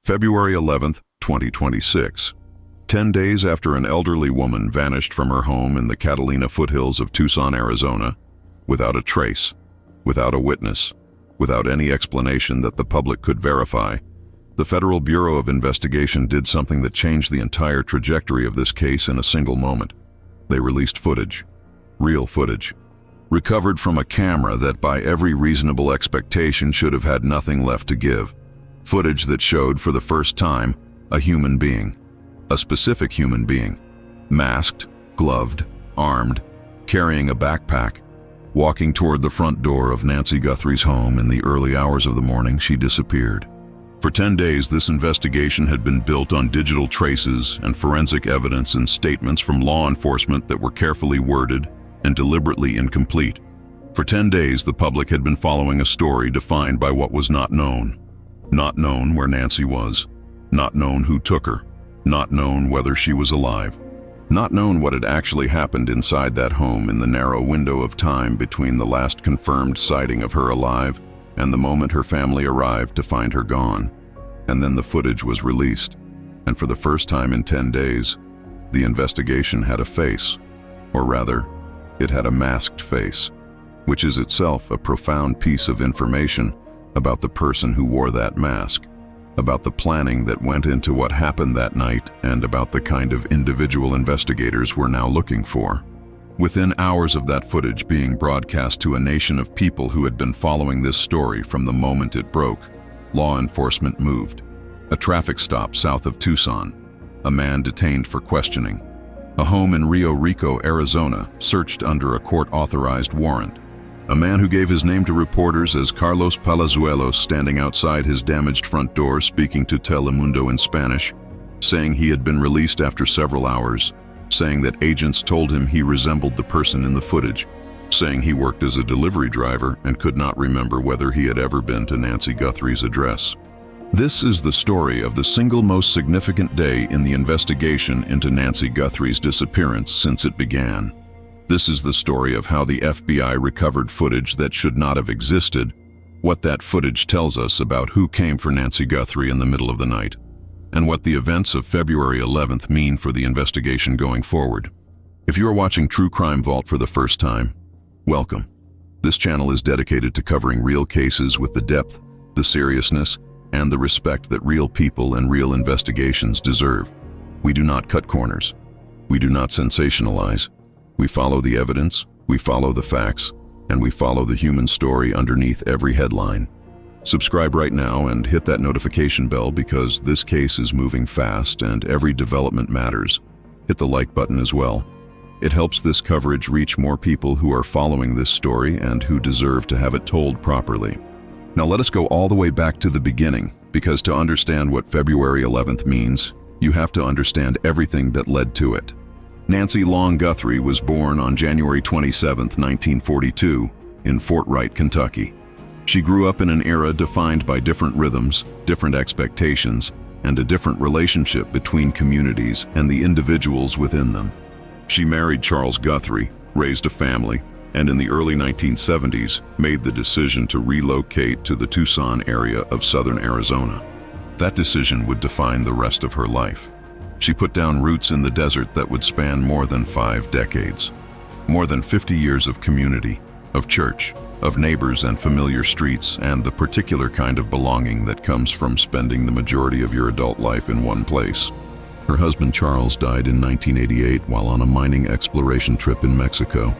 February 11th, 2026. 10 days after an elderly woman vanished from her home in the Catalina foothills of Tucson, Arizona, without a trace, without a witness, without any explanation that the public could verify, the Federal Bureau of Investigation did something that changed the entire trajectory of this case in a single moment. They released footage, real footage, recovered from a camera that by every reasonable expectation should have had nothing left to give. Footage that showed for the first time a human being, a specific human being, masked, gloved, armed, carrying a backpack, walking toward the front door of Nancy Guthrie's home. In the early hours of the morning, she disappeared. For 10 days, this investigation had been built on digital traces and forensic evidence and statements from law enforcement that were carefully worded and deliberately incomplete. For 10 days, the public had been following a story defined by what was not known. Not known where Nancy was, not known who took her, not known whether she was alive, not known what had actually happened inside that home in the narrow window of time between the last confirmed sighting of her alive and the moment her family arrived to find her gone. And then the footage was released, and for the first time in 10 days, the investigation had a face, or rather, it had a masked face, which is itself a profound piece of information about the person who wore that mask, about the planning that went into what happened that night, and about the kind of individual investigators we're now looking for. Within hours of that footage being broadcast to a nation of people who had been following this story from the moment it broke, law enforcement moved. A traffic stop south of Tucson, a man detained for questioning. A home in Rio Rico, Arizona, searched under a court-authorized warrant. A man who gave his name to reporters as Carlos Palazuelos standing outside his damaged front door speaking to Telemundo in Spanish, saying he had been released after several hours, saying that agents told him he resembled the person in the footage, saying he worked as a delivery driver and could not remember whether he had ever been to Nancy Guthrie's address. This is the story of the single most significant day in the investigation into Nancy Guthrie's disappearance since it began. This is the story of how the FBI recovered footage that should not have existed, what that footage tells us about who came for Nancy Guthrie in the middle of the night, and what the events of February 11th mean for the investigation going forward. If you are watching True Crime Vault for the first time, welcome. This channel is dedicated to covering real cases with the depth, the seriousness, and the respect that real people and real investigations deserve. We do not cut corners. We do not sensationalize. We follow the evidence, we follow the facts, and we follow the human story underneath every headline. Subscribe right now and hit that notification bell because this case is moving fast and every development matters. Hit the like button as well. It helps this coverage reach more people who are following this story and who deserve to have it told properly. Now let us go all the way back to the beginning, because to understand what February 11th means, you have to understand everything that led to it. Nancy Long Guthrie was born on January 27, 1942, in Fort Wright, Kentucky. She grew up in an era defined by different rhythms, different expectations, and a different relationship between communities and the individuals within them. She married Charles Guthrie, raised a family, and in the early 1970s made the decision to relocate to the Tucson area of southern Arizona. That decision would define the rest of her life. She put down roots in the desert that would span more than 5 decades. More than 50 years of community, of church, of neighbors and familiar streets, and the particular kind of belonging that comes from spending the majority of your adult life in one place. Her husband Charles died in 1988 while on a mining exploration trip in Mexico.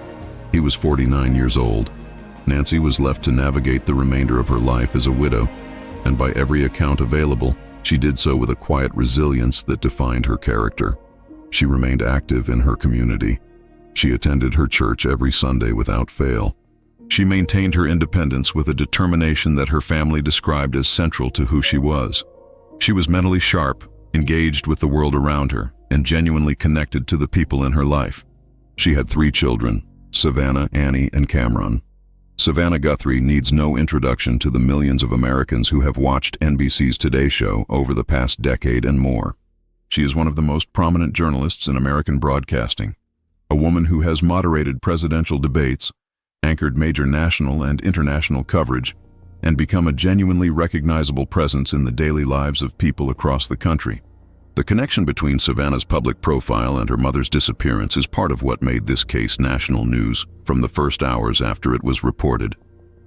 He was 49 years old. Nancy was left to navigate the remainder of her life as a widow, and by every account available, she did so with a quiet resilience that defined her character. She remained active in her community. She attended her church every Sunday without fail. She maintained her independence with a determination that her family described as central to who she was. She was mentally sharp, engaged with the world around her, and genuinely connected to the people in her life. She had 3 children, Savannah, Annie, and Cameron. Savannah Guthrie needs no introduction to the millions of Americans who have watched NBC's Today Show over the past decade and more. She is one of the most prominent journalists in American broadcasting, a woman who has moderated presidential debates, anchored major national and international coverage, and become a genuinely recognizable presence in the daily lives of people across the country. The connection between Savannah's public profile and her mother's disappearance is part of what made this case national news from the first hours after it was reported.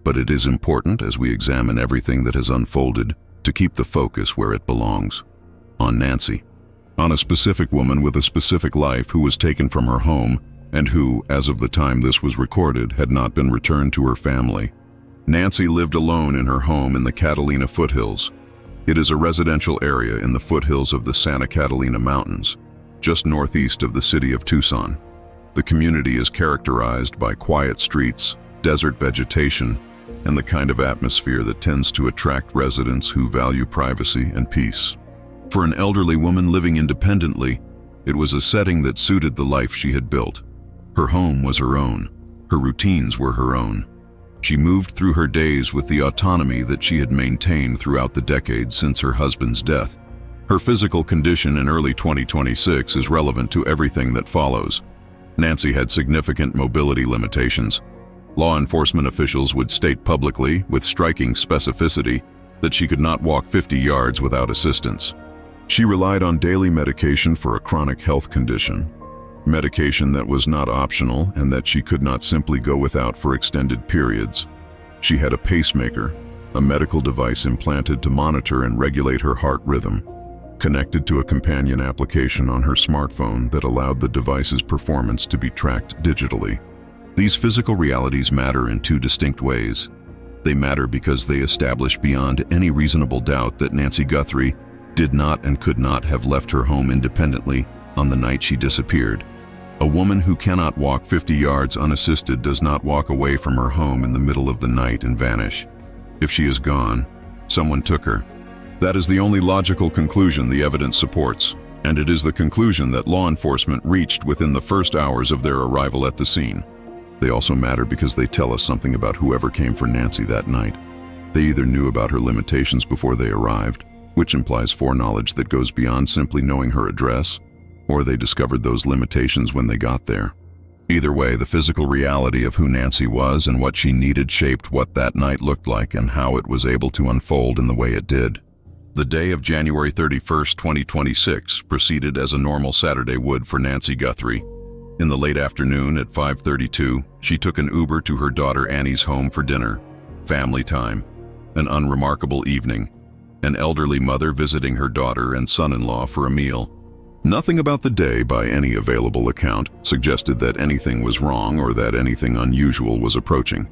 But it is important, as we examine everything that has unfolded, to keep the focus where it belongs. On Nancy. On a specific woman with a specific life who was taken from her home and who, as of the time this was recorded, had not been returned to her family. Nancy lived alone in her home in the Catalina foothills. It is a residential area in the foothills of the Santa Catalina Mountains, just northeast of the city of Tucson. The community is characterized by quiet streets, desert vegetation, and the kind of atmosphere that tends to attract residents who value privacy and peace. For an elderly woman living independently, it was a setting that suited the life she had built. Her home was her own. Her routines were her own. She moved through her days with the autonomy that she had maintained throughout the decades since her husband's death. Her physical condition in early 2026 is relevant to everything that follows. Nancy had significant mobility limitations. Law enforcement officials would state publicly, with striking specificity, that she could not walk 50 yards without assistance. She relied on daily medication for a chronic health condition, medication that was not optional and that she could not simply go without for extended periods. She had a pacemaker, a medical device implanted to monitor and regulate her heart rhythm, connected to a companion application on her smartphone that allowed the device's performance to be tracked digitally. These physical realities matter in two distinct ways. They matter because they establish beyond any reasonable doubt that Nancy Guthrie did not and could not have left her home independently on the night she disappeared. A woman who cannot walk 50 yards unassisted does not walk away from her home in the middle of the night and vanish. If she is gone, someone took her. That is the only logical conclusion the evidence supports, and it is the conclusion that law enforcement reached within the first hours of their arrival at the scene. They also matter because they tell us something about whoever came for Nancy that night. They either knew about her limitations before they arrived, which implies foreknowledge that goes beyond simply knowing her address, or they discovered those limitations when they got there. Either way, the physical reality of who Nancy was and what she needed shaped what that night looked like and how it was able to unfold in the way it did. The day of January 31st, 2026 proceeded as a normal Saturday would for Nancy Guthrie. In the late afternoon at 5:32, she took an Uber to her daughter Annie's home for dinner. Family time. An unremarkable evening. An elderly mother visiting her daughter and son-in-law for a meal. Nothing about the day, by any available account, suggested that anything was wrong or that anything unusual was approaching.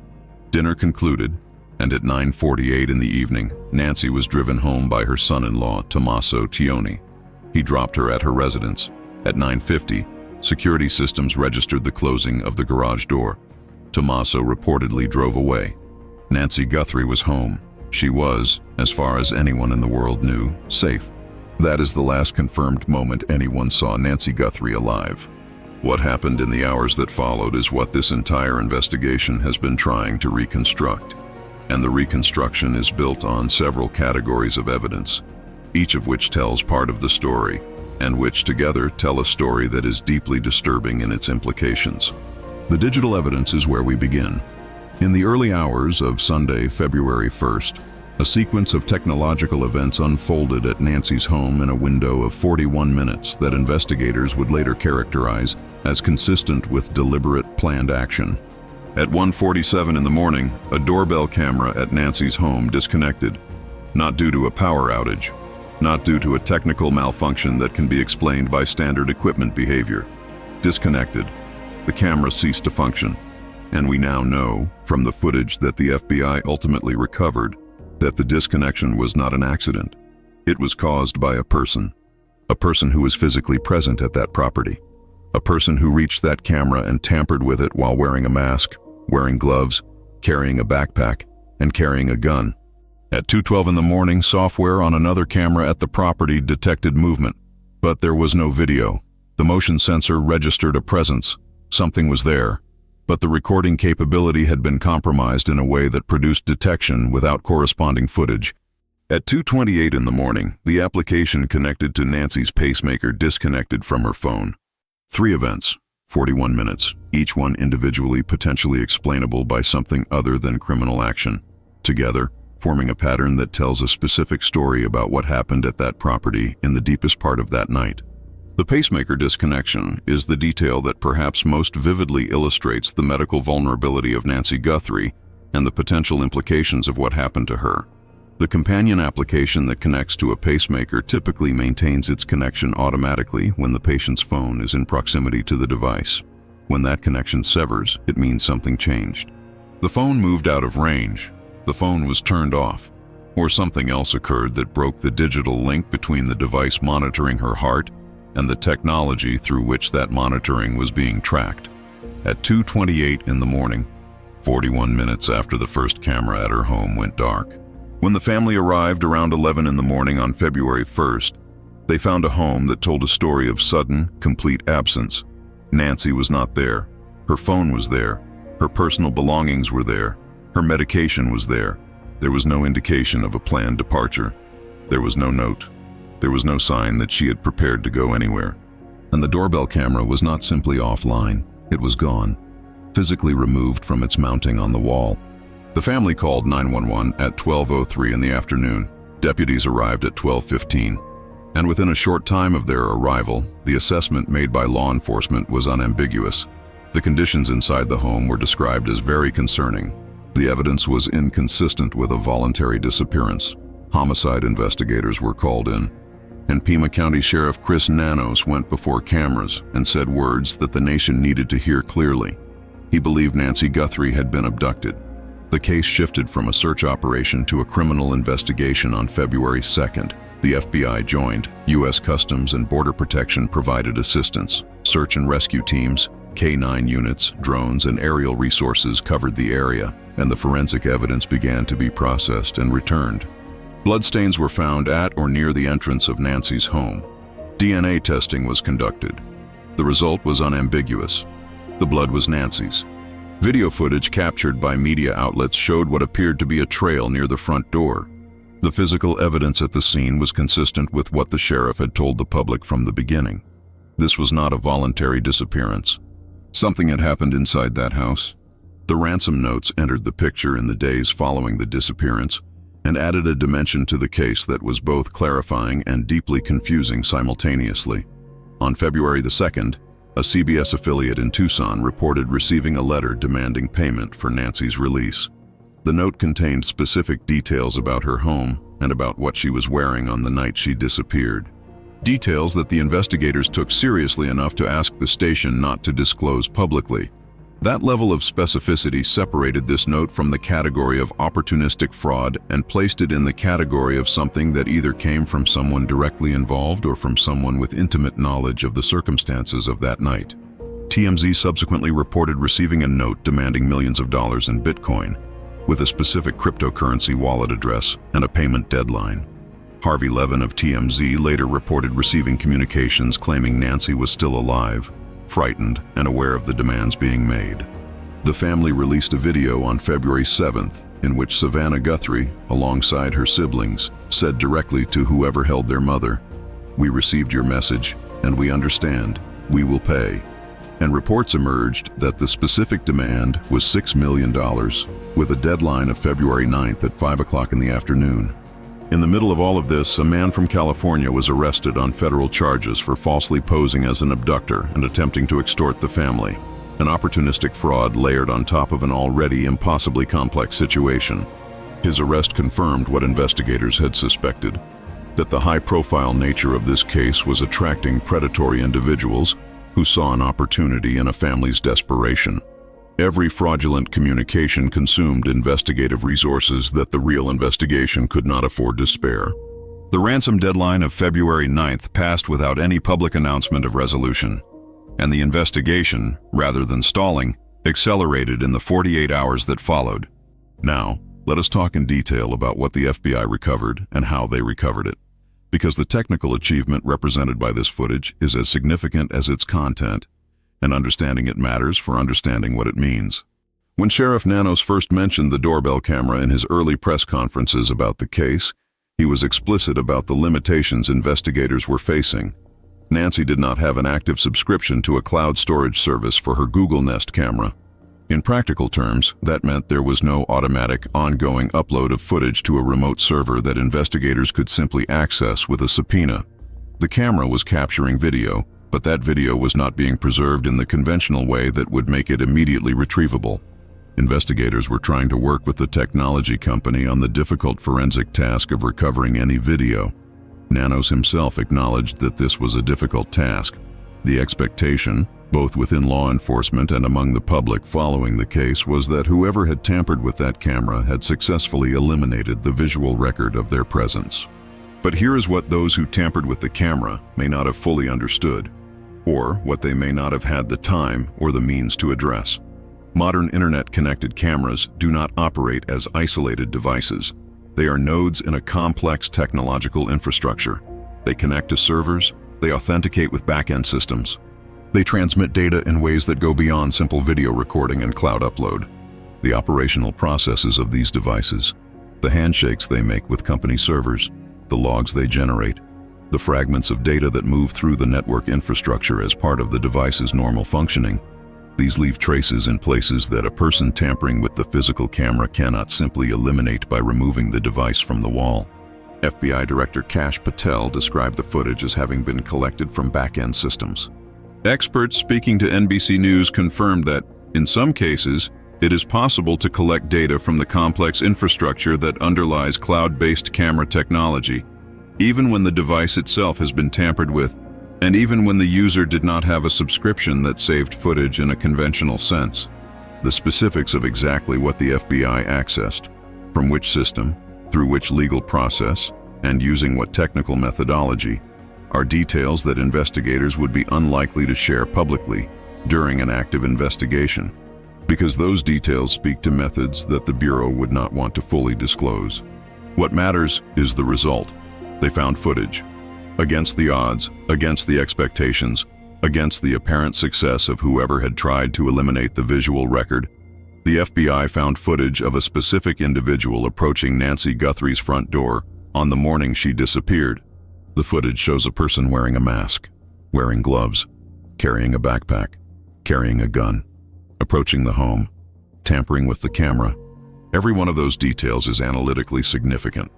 Dinner concluded, and at 9:48 in the evening, Nancy was driven home by her son-in-law, Tommaso Tioni. He dropped her at her residence. At 9:50, security systems registered the closing of the garage door. Tommaso reportedly drove away. Nancy Guthrie was home. She was, as far as anyone in the world knew, safe. That is the last confirmed moment anyone saw Nancy Guthrie alive. What happened in the hours that followed is what this entire investigation has been trying to reconstruct. And the reconstruction is built on several categories of evidence, each of which tells part of the story, and which together tell a story that is deeply disturbing in its implications. The digital evidence is where we begin. In the early hours of Sunday, February 1st, a sequence of technological events unfolded at Nancy's home in a window of 41 minutes that investigators would later characterize as consistent with deliberate, planned action. At 1:47 in the morning, a doorbell camera at Nancy's home disconnected, not due to a power outage, not due to a technical malfunction that can be explained by standard equipment behavior. Disconnected. The camera ceased to function, and we now know, from the footage that the FBI ultimately recovered, that the disconnection was not an accident. It was caused by a person who was physically present at that property, a person who reached that camera and tampered with it while wearing a mask, wearing gloves, carrying a backpack, and carrying a gun. At 2:12 in the morning, software on another camera at the property detected movement, but there was no video. The motion sensor registered a presence. Something was there, but the recording capability had been compromised in a way that produced detection without corresponding footage. At 2:28 in the morning, the application connected to Nancy's pacemaker disconnected from her phone. 3 events, 41 minutes, each one individually potentially explainable by something other than criminal action. Together, forming a pattern that tells a specific story about what happened at that property in the deepest part of that night. The pacemaker disconnection is the detail that perhaps most vividly illustrates the medical vulnerability of Nancy Guthrie and the potential implications of what happened to her. The companion application that connects to a pacemaker typically maintains its connection automatically when the patient's phone is in proximity to the device. When that connection severs, it means something changed. The phone moved out of range, the phone was turned off, or something else occurred that broke the digital link between the device monitoring her heart and the technology through which that monitoring was being tracked. At 2:28 in the morning, 41 minutes after the first camera at her home went dark. When the family arrived around 11 in the morning on February 1st, they found a home that told a story of sudden, complete absence. Nancy was not there. Her phone was there. Her personal belongings were there. Her medication was there. There was no indication of a planned departure. There was no note. There was no sign that she had prepared to go anywhere. And the doorbell camera was not simply offline, it was gone, physically removed from its mounting on the wall. The family called 911 at 12:03 in the afternoon. Deputies arrived at 12:15. And within a short time of their arrival, the assessment made by law enforcement was unambiguous. The conditions inside the home were described as very concerning. The evidence was inconsistent with a voluntary disappearance. Homicide investigators were called in. And Pima County Sheriff Chris Nanos went before cameras and said words that the nation needed to hear clearly. He believed Nancy Guthrie had been abducted. The case shifted from a search operation to a criminal investigation on February 2nd. The FBI joined. U.S. Customs and Border Protection provided assistance. Search and rescue teams, K-9 units, drones, and aerial resources covered the area, and the forensic evidence began to be processed and returned. Bloodstains were found at or near the entrance of Nancy's home. DNA testing was conducted. The result was unambiguous. The blood was Nancy's. Video footage captured by media outlets showed what appeared to be a trail near the front door. The physical evidence at the scene was consistent with what the sheriff had told the public from the beginning. This was not a voluntary disappearance. Something had happened inside that house. The ransom notes entered the picture in the days following the disappearance and added a dimension to the case that was both clarifying and deeply confusing simultaneously. On February the 2nd, a CBS affiliate in Tucson reported receiving a letter demanding payment for Nancy's release. The note contained specific details about her home and about what she was wearing on the night she disappeared. Details that the investigators took seriously enough to ask the station not to disclose publicly. That level of specificity separated this note from the category of opportunistic fraud and placed it in the category of something that either came from someone directly involved or from someone with intimate knowledge of the circumstances of that night. TMZ subsequently reported receiving a note demanding millions of dollars in Bitcoin, with a specific cryptocurrency wallet address and a payment deadline. Harvey Levin of TMZ later reported receiving communications claiming Nancy was still alive, frightened, and aware of the demands being made. The family released a video on February 7th in which Savannah Guthrie, alongside her siblings, said directly to whoever held their mother, "We received your message, and we understand. We will pay." And reports emerged that the specific demand was $6 million, with a deadline of February 9th at 5 o'clock in the afternoon. In the middle of all of this, a man from California was arrested on federal charges for falsely posing as an abductor and attempting to extort the family, an opportunistic fraud layered on top of an already impossibly complex situation. His arrest confirmed what investigators had suspected, that the high-profile nature of this case was attracting predatory individuals who saw an opportunity in a family's desperation. Every fraudulent communication consumed investigative resources that the real investigation could not afford to spare. The ransom deadline of February 9th passed without any public announcement of resolution, and the investigation, rather than stalling, accelerated in the 48 hours that followed. Now, let us talk in detail about what the FBI recovered and how they recovered it, because the technical achievement represented by this footage is as significant as its content, and understanding it matters for understanding what it means. When Sheriff Nanos first mentioned the doorbell camera in his early press conferences about the case, he was explicit about the limitations investigators were facing. Nancy did not have an active subscription to a cloud storage service for her Google Nest camera. In practical terms, that meant there was no automatic, ongoing upload of footage to a remote server that investigators could simply access with a subpoena. The camera was capturing video, but that video was not being preserved in the conventional way that would make it immediately retrievable. Investigators were trying to work with the technology company on the difficult forensic task of recovering any video. Nanos himself acknowledged that this was a difficult task. The expectation, both within law enforcement and among the public following the case, was that whoever had tampered with that camera had successfully eliminated the visual record of their presence. But here is what those who tampered with the camera may not have fully understood, or what they may not have had the time or the means to address. Modern internet-connected cameras do not operate as isolated devices. They are nodes in a complex technological infrastructure. They connect to servers, they authenticate with backend systems. They transmit data in ways that go beyond simple video recording and cloud upload. The operational processes of these devices, the handshakes they make with company servers, the logs they generate, the fragments of data that move through the network infrastructure as part of the device's normal functioning, these leave traces in places that a person tampering with the physical camera cannot simply eliminate by removing the device from the wall. FBI Director Kash Patel described the footage as having been collected from back-end systems. Experts speaking to NBC News confirmed that, in some cases, it is possible to collect data from the complex infrastructure that underlies cloud-based camera technology, even when the device itself has been tampered with, and even when the user did not have a subscription that saved footage in a conventional sense. The specifics of exactly what the FBI accessed, from which system, through which legal process, and using what technical methodology, are details that investigators would be unlikely to share publicly during an active investigation, because those details speak to methods that the Bureau would not want to fully disclose. What matters is the result. They found footage. Against the odds, against the expectations, against the apparent success of whoever had tried to eliminate the visual record, the FBI found footage of a specific individual approaching Nancy Guthrie's front door on the morning she disappeared. The footage shows a person wearing a mask, wearing gloves, carrying a backpack, carrying a gun, approaching the home, tampering with the camera. Every one of those details is analytically significant.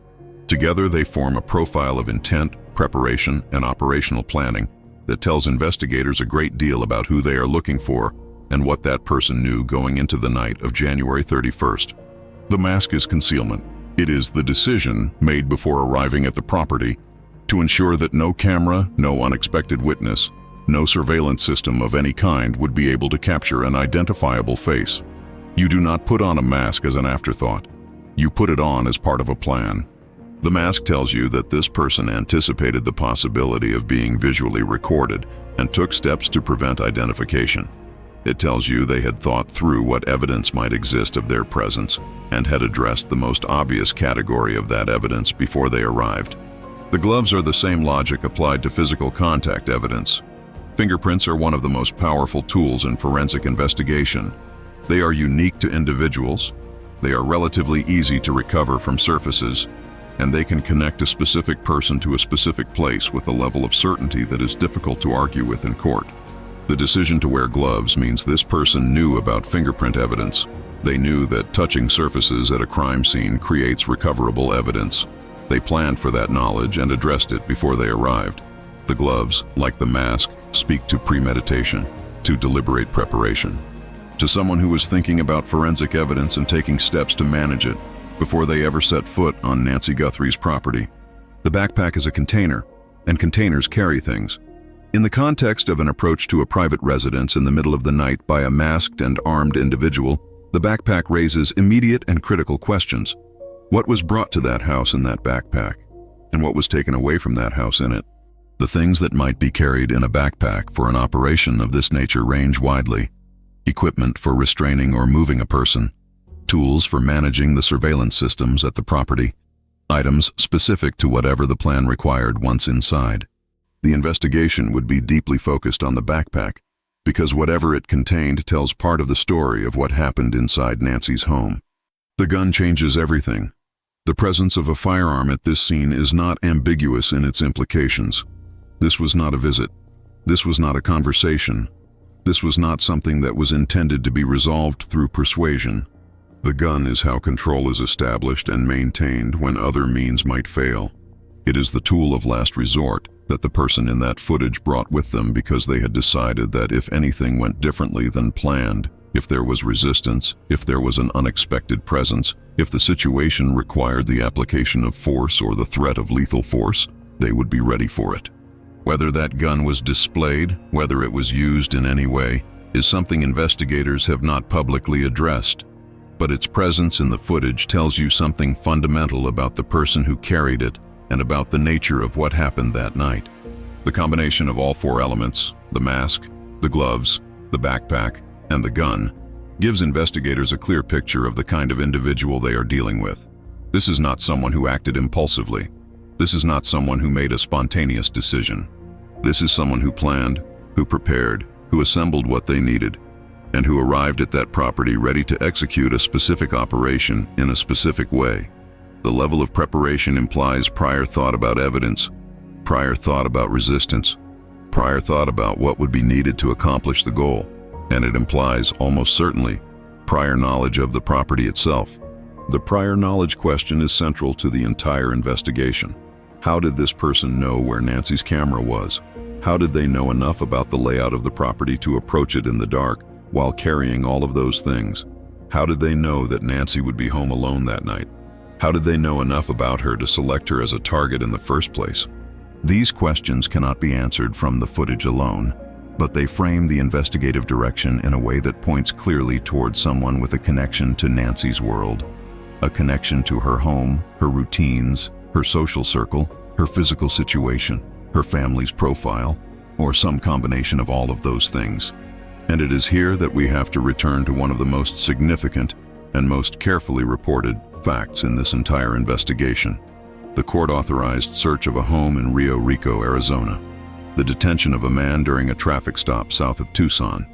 Together they form a profile of intent, preparation, and operational planning that tells investigators a great deal about who they are looking for and what that person knew going into the night of January 31st. The mask is concealment. It is the decision made before arriving at the property to ensure that no camera, no unexpected witness, no surveillance system of any kind would be able to capture an identifiable face. You do not put on a mask as an afterthought. You put it on as part of a plan. The mask tells you that this person anticipated the possibility of being visually recorded and took steps to prevent identification. It tells you they had thought through what evidence might exist of their presence and had addressed the most obvious category of that evidence before they arrived. The gloves are the same logic applied to physical contact evidence. Fingerprints are one of the most powerful tools in forensic investigation. They are unique to individuals, they are relatively easy to recover from surfaces, and they can connect a specific person to a specific place with a level of certainty that is difficult to argue with in court. The decision to wear gloves means this person knew about fingerprint evidence. They knew that touching surfaces at a crime scene creates recoverable evidence. They planned for that knowledge and addressed it before they arrived. The gloves, like the mask, speak to premeditation, to deliberate preparation, to someone who was thinking about forensic evidence and taking steps to manage it before they ever set foot on Nancy Guthrie's property. The backpack is a container, and containers carry things. In the context of an approach to a private residence in the middle of the night by a masked and armed individual, the backpack raises immediate and critical questions. What was brought to that house in that backpack? And what was taken away from that house in it? The things that might be carried in a backpack for an operation of this nature range widely. Equipment for restraining or moving a person, tools for managing the surveillance systems at the property, items specific to whatever the plan required once inside. The investigation would be deeply focused on the backpack, because whatever it contained tells part of the story of what happened inside Nancy's home. The gun changes everything. The presence of a firearm at this scene is not ambiguous in its implications. This was not a visit. This was not a conversation. This was not something that was intended to be resolved through persuasion. The gun is how control is established and maintained when other means might fail. It is the tool of last resort that the person in that footage brought with them because they had decided that if anything went differently than planned, if there was resistance, if there was an unexpected presence, if the situation required the application of force or the threat of lethal force, they would be ready for it. Whether that gun was displayed, whether it was used in any way, is something investigators have not publicly addressed. But its presence in the footage tells you something fundamental about the person who carried it and about the nature of what happened that night. The combination of all four elements, the mask, the gloves, the backpack, and the gun, gives investigators a clear picture of the kind of individual they are dealing with. This is not someone who acted impulsively. This is not someone who made a spontaneous decision. This is someone who planned, who prepared, who assembled what they needed, and who arrived at that property ready to execute a specific operation in a specific way. The level of preparation implies prior thought about evidence, prior thought about resistance, prior thought about what would be needed to accomplish the goal, and it implies, almost certainly, prior knowledge of the property itself. The prior knowledge question is central to the entire investigation. How did this person know where Nancy's camera was? How did they know enough about the layout of the property to approach it in the dark while carrying all of those things? How did they know that Nancy would be home alone that night? How did they know enough about her to select her as a target in the first place? These questions cannot be answered from the footage alone, but they frame the investigative direction in a way that points clearly towards someone with a connection to Nancy's world, a connection to her home, her routines, her social circle, her physical situation, her family's profile, or some combination of all of those things. And it is here that we have to return to one of the most significant and most carefully reported facts in this entire investigation: the court-authorized search of a home in Rio Rico, Arizona, the detention of a man during a traffic stop south of Tucson,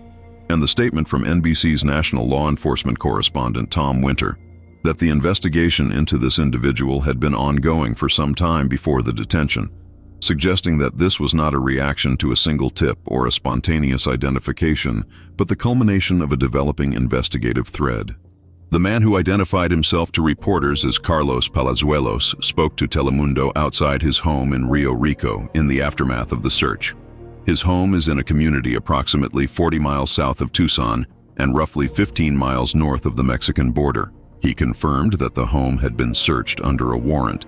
and the statement from NBC's national law enforcement correspondent Tom Winter that the investigation into this individual had been ongoing for some time before the detention, suggesting that this was not a reaction to a single tip or a spontaneous identification, but the culmination of a developing investigative thread. The man who identified himself to reporters as Carlos Palazuelos spoke to Telemundo outside his home in Rio Rico in the aftermath of the search. His home is in a community approximately 40 miles south of Tucson and roughly 15 miles north of the Mexican border. He confirmed that the home had been searched under a warrant.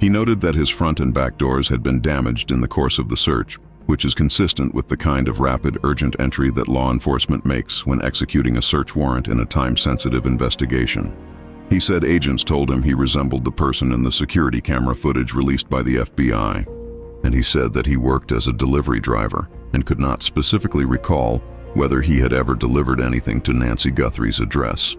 He noted that his front and back doors had been damaged in the course of the search, which is consistent with the kind of rapid, urgent entry that law enforcement makes when executing a search warrant in a time-sensitive investigation. He said agents told him he resembled the person in the security camera footage released by the FBI, and he said that he worked as a delivery driver and could not specifically recall whether he had ever delivered anything to Nancy Guthrie's address.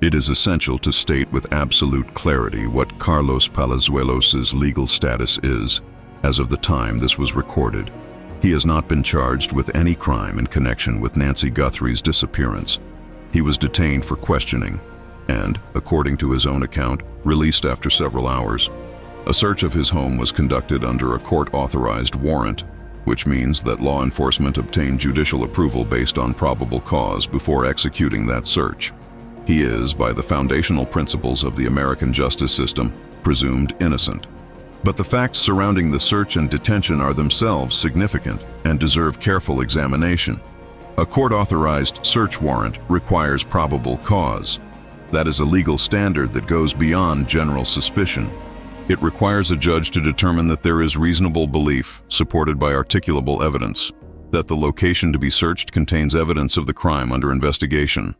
It is essential to state with absolute clarity what Carlos Palazuelos' legal status is as of the time this was recorded. He has not been charged with any crime in connection with Nancy Guthrie's disappearance. He was detained for questioning and, according to his own account, released after several hours. A search of his home was conducted under a court-authorized warrant, which means that law enforcement obtained judicial approval based on probable cause before executing that search. He is, by the foundational principles of the American justice system, presumed innocent. But the facts surrounding the search and detention are themselves significant and deserve careful examination. A court-authorized search warrant requires probable cause. That is a legal standard that goes beyond general suspicion. It requires a judge to determine that there is reasonable belief, supported by articulable evidence, that the location to be searched contains evidence of the crime under investigation.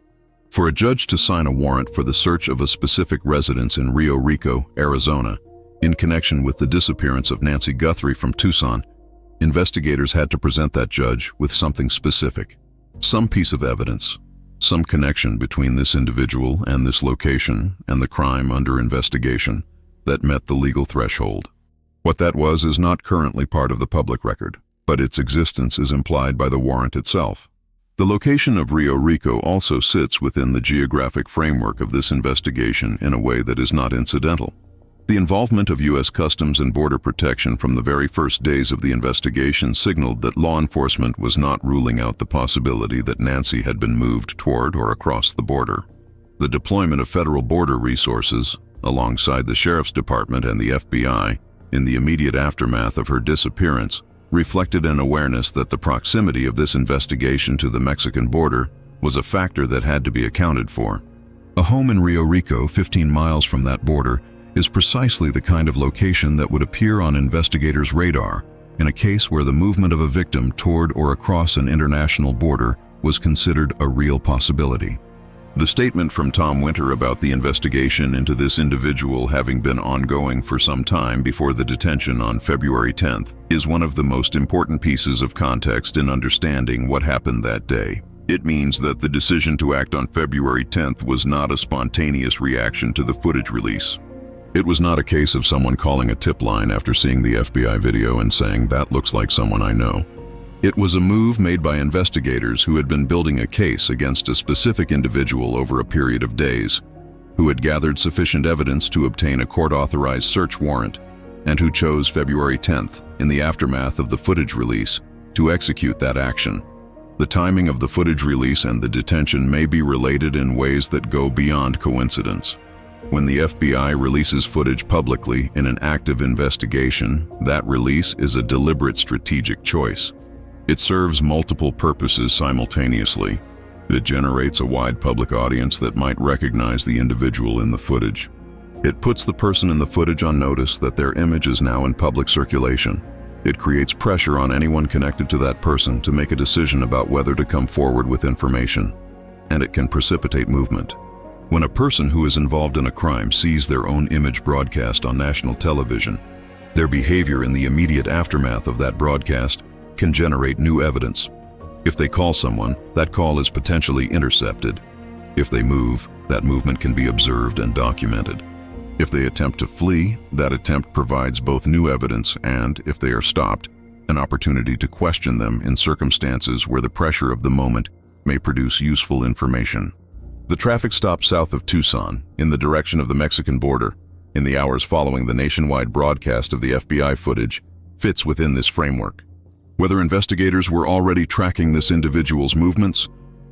For a judge to sign a warrant for the search of a specific residence in Rio Rico, Arizona, in connection with the disappearance of Nancy Guthrie from Tucson, investigators had to present that judge with something specific, some piece of evidence, some connection between this individual and this location and the crime under investigation that met the legal threshold. What that was is not currently part of the public record, but its existence is implied by the warrant itself. The location of Rio Rico also sits within the geographic framework of this investigation in a way that is not incidental. The involvement of U.S. Customs and Border Protection from the very first days of the investigation signaled that law enforcement was not ruling out the possibility that Nancy had been moved toward or across the border. The deployment of federal border resources, alongside the Sheriff's Department and the FBI, in the immediate aftermath of her disappearance, reflected an awareness that the proximity of this investigation to the Mexican border was a factor that had to be accounted for. A home in Rio Rico, 15 miles from that border, is precisely the kind of location that would appear on investigators' radar in a case where the movement of a victim toward or across an international border was considered a real possibility. The statement from Tom Winter about the investigation into this individual having been ongoing for some time before the detention on February 10th is one of the most important pieces of context in understanding what happened that day. It means that the decision to act on February 10th was not a spontaneous reaction to the footage release. It was not a case of someone calling a tip line after seeing the FBI video and saying, "That looks like someone I know." It was a move made by investigators who had been building a case against a specific individual over a period of days, who had gathered sufficient evidence to obtain a court-authorized search warrant, and who chose February 10th, in the aftermath of the footage release, to execute that action. The timing of the footage release and the detention may be related in ways that go beyond coincidence. When the FBI releases footage publicly in an active investigation, that release is a deliberate strategic choice. It serves multiple purposes simultaneously. It generates a wide public audience that might recognize the individual in the footage. It puts the person in the footage on notice that their image is now in public circulation. It creates pressure on anyone connected to that person to make a decision about whether to come forward with information. And it can precipitate movement. When a person who is involved in a crime sees their own image broadcast on national television, their behavior in the immediate aftermath of that broadcast can generate new evidence. If they call someone, that call is potentially intercepted. If they move, that movement can be observed and documented. If they attempt to flee, that attempt provides both new evidence and, if they are stopped, an opportunity to question them in circumstances where the pressure of the moment may produce useful information. The traffic stop south of Tucson, in the direction of the Mexican border, in the hours following the nationwide broadcast of the FBI footage, fits within this framework. Whether investigators were already tracking this individual's movements,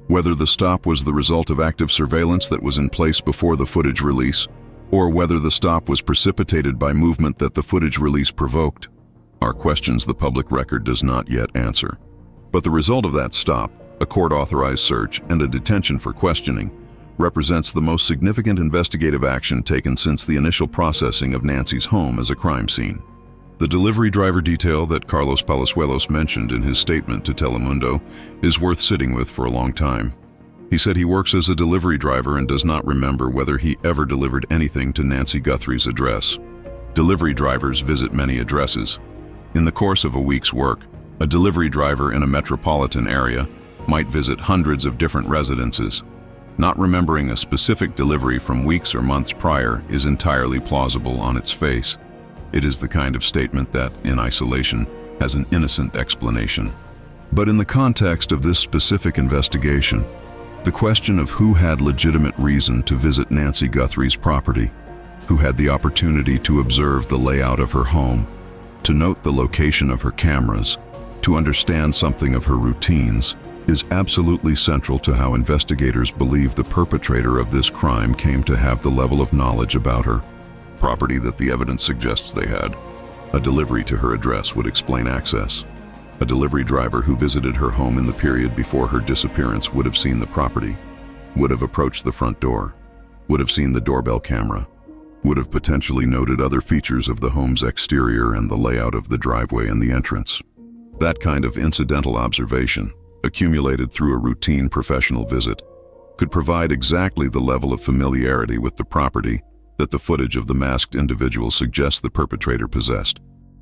whether the stop was the result of active surveillance that was in place before the footage release, or whether the stop was precipitated by movement that the footage release provoked, are questions the public record does not yet answer. But the result of that stop, a court-authorized search and a detention for questioning, represents the most significant investigative action taken since the initial processing of Nancy's home as a crime scene. The delivery driver detail that Carlos Palazuelos mentioned in his statement to Telemundo is worth sitting with for a long time. He said he works as a delivery driver and does not remember whether he ever delivered anything to Nancy Guthrie's address. Delivery drivers visit many addresses. In the course of a week's work, a delivery driver in a metropolitan area might visit hundreds of different residences. Not remembering a specific delivery from weeks or months prior is entirely plausible on its face. It is the kind of statement that, in isolation, has an innocent explanation. But in the context of this specific investigation, the question of who had legitimate reason to visit Nancy Guthrie's property, who had the opportunity to observe the layout of her home, to note the location of her cameras, to understand something of her routines, is absolutely central to how investigators believe the perpetrator of this crime came to have the level of knowledge about her property that the evidence suggests they had. A delivery to her address would explain access. A delivery driver who visited her home in the period before her disappearance would have seen the property, would have approached the front door, would have seen the doorbell camera, would have potentially noted other features of the home's exterior and the layout of the driveway and the entrance. That kind of incidental observation, accumulated through a routine professional visit, could provide exactly the level of familiarity with the property that the footage of the masked individual suggests the perpetrator possessed.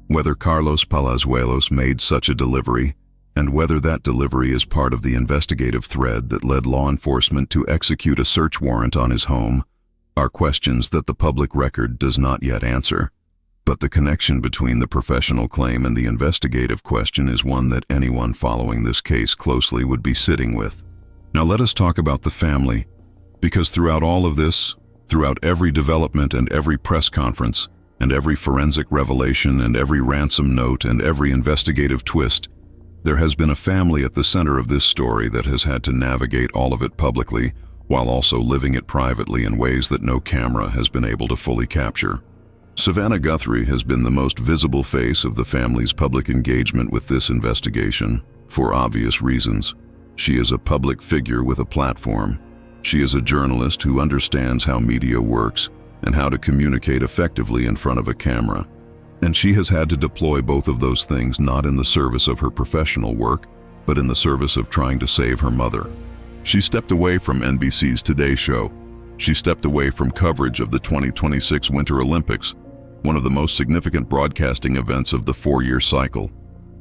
Whether Carlos Palazuelos made such a delivery, and whether that delivery is part of the investigative thread that led law enforcement to execute a search warrant on his home, are questions that the public record does not yet answer. But the connection between the professional claim and the investigative question is one that anyone following this case closely would be sitting with. Now let us talk about the family, because throughout all of this, throughout every development and every press conference, And every forensic revelation and every ransom note and every investigative twist, there has been a family at the center of this story that has had to navigate all of it publicly while also living it privately in ways that no camera has been able to fully capture. Savannah Guthrie has been the most visible face of the family's public engagement with this investigation, for obvious reasons. She is a public figure with a platform. She is a journalist who understands how media works and how to communicate effectively in front of a camera. And she has had to deploy both of those things not in the service of her professional work, but in the service of trying to save her mother. She stepped away from NBC's Today Show. She stepped away from coverage of the 2026 Winter Olympics, one of the most significant broadcasting events of the 4-year cycle.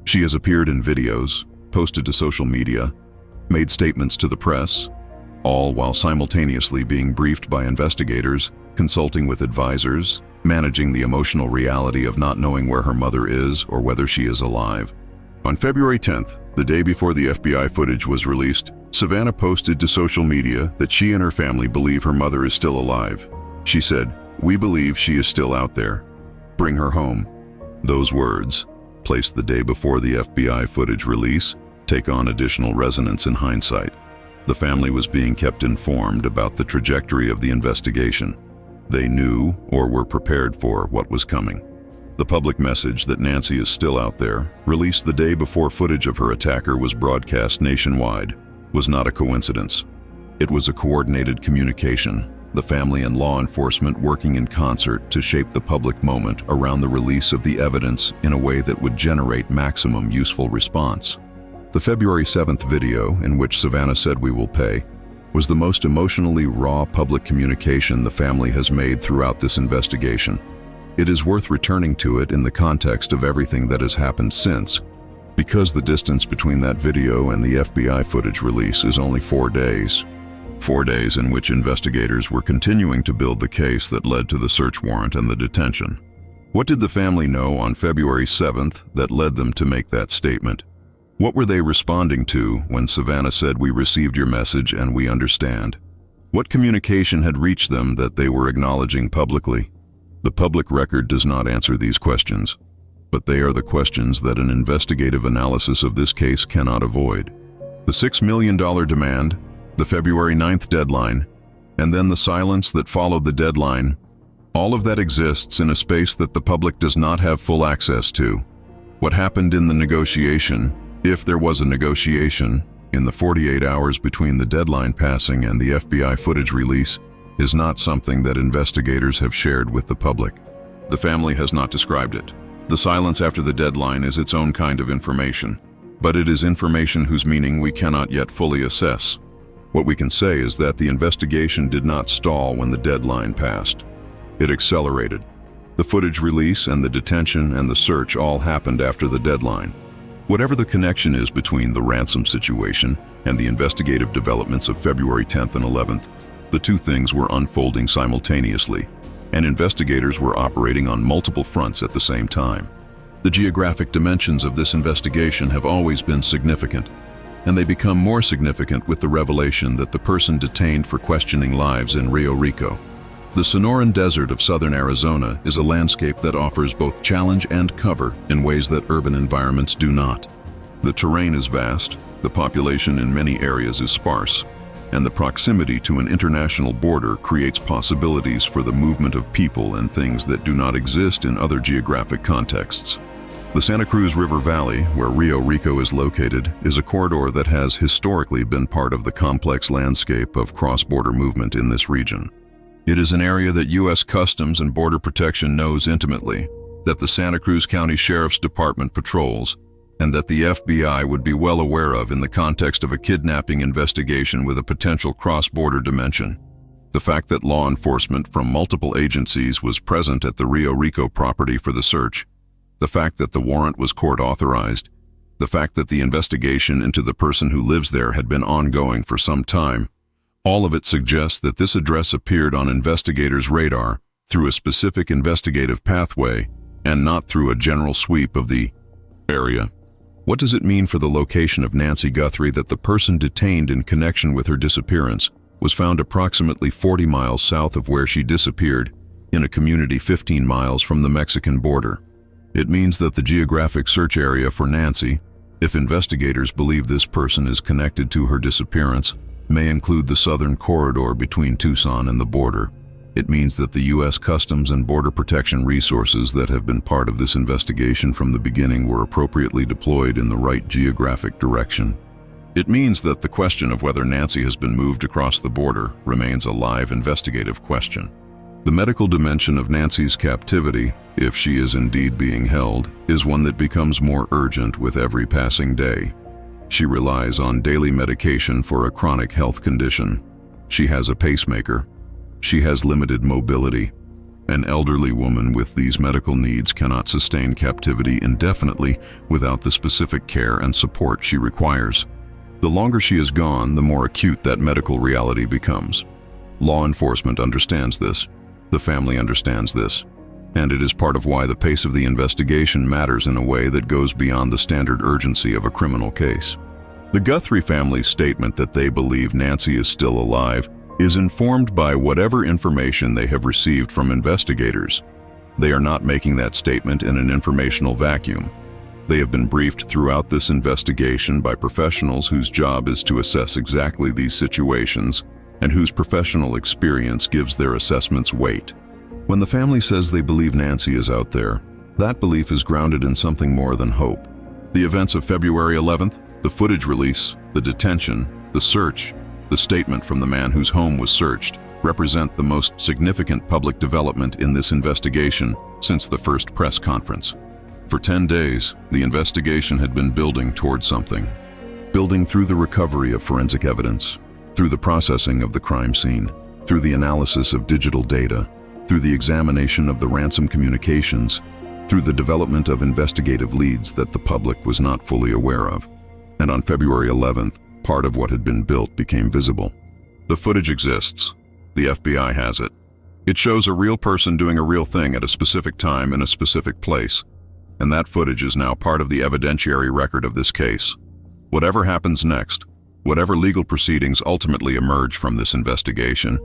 She has appeared in videos, posted to social media, made statements to the press, all while simultaneously being briefed by investigators, consulting with advisors, managing the emotional reality of not knowing where her mother is or whether she is alive. On February 10th, the day before the FBI footage was released, Savannah posted to social media that she and her family believe her mother is still alive. She said, "We believe she is still out there. Bring her home." Those words, placed the day before the FBI footage release, take on additional resonance in hindsight. The family was being kept informed about the trajectory of the investigation. They knew or were prepared for what was coming. The public message that Nancy is still out there, released the day before footage of her attacker was broadcast nationwide, was not a coincidence. It was a coordinated communication, the family and law enforcement working in concert to shape the public moment around the release of the evidence in a way that would generate maximum useful response. The February 7th video, in which Savannah said "we will pay," was the most emotionally raw public communication the family has made throughout this investigation. It is worth returning to it in the context of everything that has happened since, because the distance between that video and the FBI footage release is only 4 days. 4 days in which investigators were continuing to build the case that led to the search warrant and the detention. What did the family know on February 7th that led them to make that statement? What were they responding to when Savannah said "we received your message and we understand"? What communication had reached them that they were acknowledging publicly? The public record does not answer these questions, but they are the questions that an investigative analysis of this case cannot avoid. The $6 million demand, the February 9th deadline, and then the silence that followed the deadline, all of that exists in a space that the public does not have full access to. What happened in the negotiation, if there was a negotiation, in the 48 hours between the deadline passing and the FBI footage release, is not something that investigators have shared with the public. The family has not described it. The silence after the deadline is its own kind of information, but it is information whose meaning we cannot yet fully assess. What we can say is that the investigation did not stall when the deadline passed. It accelerated. The footage release and the detention and the search all happened after the deadline. Whatever the connection is between the Ransom situation and the investigative developments of February 10th and 11th, the two things were unfolding simultaneously, and investigators were operating on multiple fronts at the same time. The geographic dimensions of this investigation have always been significant, and they become more significant with the revelation that the person detained for questioning lives in Rio Rico. The Sonoran Desert of southern Arizona is a landscape that offers both challenge and cover in ways that urban environments do not. The terrain is vast, the population in many areas is sparse, and the proximity to an international border creates possibilities for the movement of people and things that do not exist in other geographic contexts. The Santa Cruz River Valley, where Rio Rico is located, is a corridor that has historically been part of the complex landscape of cross-border movement in this region. It is an area that U.S. Customs and Border Protection knows intimately, that the Santa Cruz County Sheriff's Department patrols, and that the FBI would be well aware of in the context of a kidnapping investigation with a potential cross-border dimension. The fact that law enforcement from multiple agencies was present at the Rio Rico property for the search, the fact that the warrant was court-authorized, the fact that the investigation into the person who lives there had been ongoing for some time, all of it suggests that this address appeared on investigators' radar through a specific investigative pathway and not through a general sweep of the area. What does it mean for the location of Nancy Guthrie that the person detained in connection with her disappearance was found approximately 40 miles south of where she disappeared, in a community 15 miles from the Mexican border. It means that the geographic search area for Nancy, if investigators believe this person is connected to her disappearance, may include the southern corridor between Tucson and the border. It means that the U.S. Customs and Border Protection resources that have been part of this investigation from the beginning were appropriately deployed in the right geographic direction. It means that the question of whether Nancy has been moved across the border remains a live investigative question. The medical dimension of Nancy's captivity, if she is indeed being held, is one that becomes more urgent with every passing day. She relies on daily medication for a chronic health condition. She has a pacemaker. She has limited mobility. An elderly woman with these medical needs cannot sustain captivity indefinitely without the specific care and support she requires. The longer she is gone, the more acute that medical reality becomes. Law enforcement understands this. The family understands this. And it is part of why the pace of the investigation matters in a way that goes beyond the standard urgency of a criminal case. The Guthrie family's statement that they believe Nancy is still alive is informed by whatever information they have received from investigators. They are not making that statement in an informational vacuum. They have been briefed throughout this investigation by professionals whose job is to assess exactly these situations and whose professional experience gives their assessments weight. When the family says they believe Nancy is out there, that belief is grounded in something more than hope. The events of February 11th, the footage release, the detention, the search, the statement from the man whose home was searched, represent the most significant public development in this investigation since the first press conference. For 10 days, the investigation had been building towards something. Building through the recovery of forensic evidence, through the processing of the crime scene, through the analysis of digital data, through the examination of the Ransom communications, through the development of investigative leads that the public was not fully aware of. And on February 11th, part of what had been built became visible. The footage exists. The FBI has it. It shows a real person doing a real thing at a specific time in a specific place. And that footage is now part of the evidentiary record of this case. Whatever happens next, whatever legal proceedings ultimately emerge from this investigation,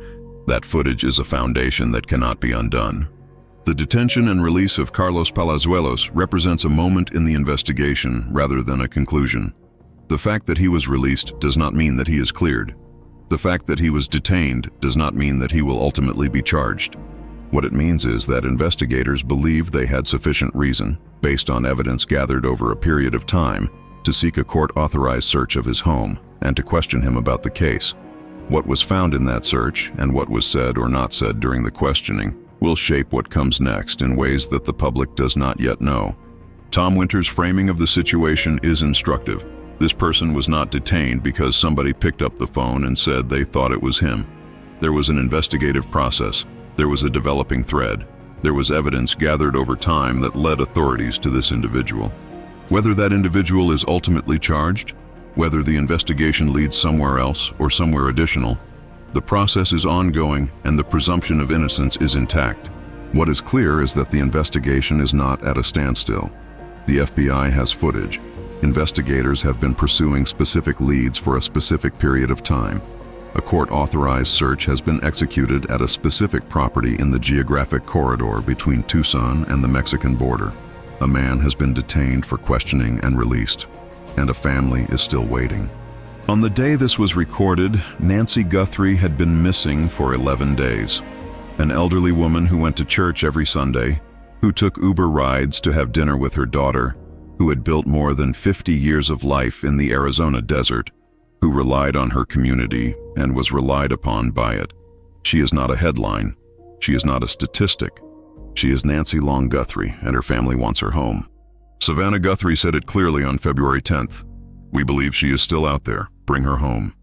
that footage is a foundation that cannot be undone. The detention and release of Carlos Palazuelos represents a moment in the investigation rather than a conclusion. The fact that he was released does not mean that he is cleared. The fact that he was detained does not mean that he will ultimately be charged. What it means is that investigators believed they had sufficient reason, based on evidence gathered over a period of time, to seek a court-authorized search of his home and to question him about the case. What was found in that search and what was said or not said during the questioning will shape what comes next in ways that the public does not yet know. Tom Winter's framing of the situation is instructive. This person was not detained because somebody picked up the phone and said they thought it was him. There was an investigative process. There was a developing thread. There was evidence gathered over time that led authorities to this individual. Whether that individual is ultimately charged, whether the investigation leads somewhere else or somewhere additional, the process is ongoing and the presumption of innocence is intact. What is clear is that the investigation is not at a standstill. The FBI has footage. Investigators have been pursuing specific leads for a specific period of time. A court-authorized search has been executed at a specific property in the geographic corridor between Tucson and the Mexican border. A man has been detained for questioning and released, and a family is still waiting. On the day this was recorded, Nancy Guthrie had been missing for 11 days. An elderly woman who went to church every Sunday, who took Uber rides to have dinner with her daughter, who had built more than 50 years of life in the Arizona desert, who relied on her community and was relied upon by it. She is not a headline. She is not a statistic. She is Nancy Long Guthrie, and her family wants her home. Savannah Guthrie said it clearly on February 10th. We believe she is still out there. Bring her home.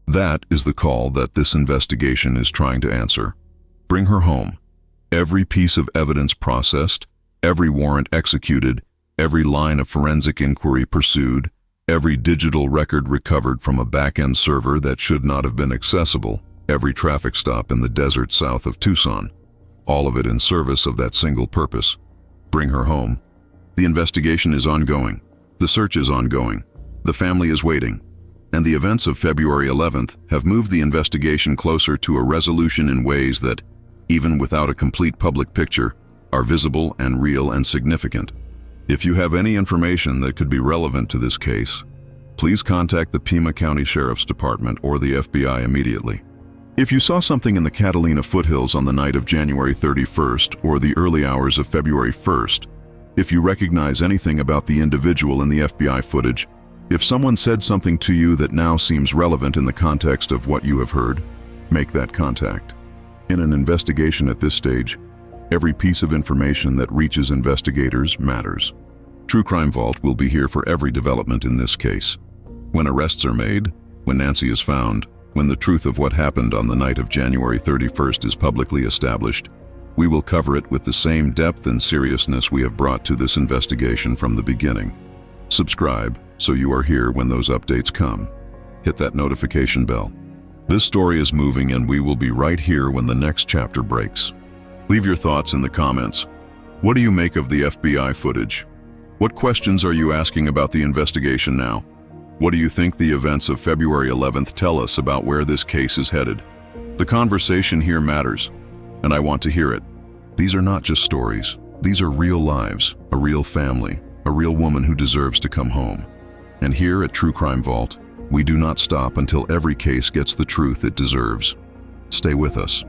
That is the call that this investigation is trying to answer. Bring her home. Every piece of evidence processed, every warrant executed, every line of forensic inquiry pursued, every digital record recovered from a back-end server that should not have been accessible, every traffic stop in the desert south of Tucson, all of it in service of that single purpose. Bring her home. The investigation is ongoing. The search is ongoing. The family is waiting. And the events of February 11th have moved the investigation closer to a resolution in ways that, even without a complete public picture, are visible and real and significant. If you have any information that could be relevant to this case, please contact the Pima County Sheriff's Department or the FBI immediately. If you saw something in the Catalina foothills on the night of January 31st or the early hours of February 1st, if you recognize anything about the individual in the FBI footage, if someone said something to you that now seems relevant in the context of what you have heard, make that contact. In an investigation at this stage, every piece of information that reaches investigators matters. True Crime Vault will be here for every development in this case. When arrests are made, when Nancy is found, when the truth of what happened on the night of January 31st is publicly established, we will cover it with the same depth and seriousness we have brought to this investigation from the beginning. Subscribe so you are here when those updates come. Hit that notification bell. This story is moving and we will be right here when the next chapter breaks. Leave your thoughts in the comments. What do you make of the FBI footage? What questions are you asking about the investigation now? What do you think the events of February 11th tell us about where this case is headed? The conversation here matters, and I want to hear it. These are not just stories. These are real lives, a real family, a real woman who deserves to come home. And here at True Crime Vault, we do not stop until every case gets the truth it deserves. Stay with us.